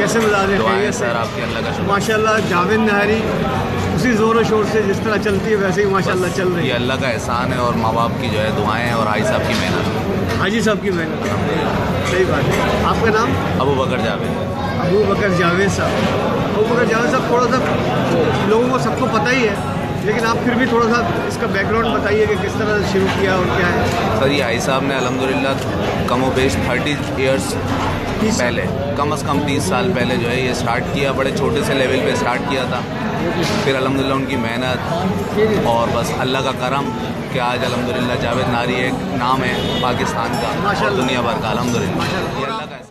कैसे मिजाज है सर आपके अल्लाह का शुक्र। माशाल्लाह जावेद निहारी उसी ज़ोर और शोर से जिस तरह चलती है वैसे ही माशाल्लाह चल रही ये है। अल्लाह का एहसान है और माँ बाप की जो है दुआएं हैं और हाजी साहब की मेहनत। हाजी साहब की मेहनत, सही बात है। आपका नाम? अबू बकर जावेद। अबू बकर जावेद साहब। अबू बकर जावेद साहब, थोड़ा सा लोगों को सबको पता ही है, लेकिन आप फिर भी थोड़ा सा इसका बैकग्राउंड बताइए कि किस तरह से शुरू किया और क्या है। सर ये हाजी साहब ने अल्हम्दुलिल्लाह कम बेश 30 ईयर्स पहले, कम से कम 30 साल पहले जो है ये स्टार्ट किया। बड़े छोटे से लेवल पे स्टार्ट किया था, फिर अल्हम्दुलिल्लाह उनकी मेहनत और बस अल्लाह का करम कि आज अल्हम्दुलिल्लाह जावेद निहारी एक नाम है पाकिस्तान का और दुनिया भर का अल्हम्दुलिल्लाह। ये अल्लाह का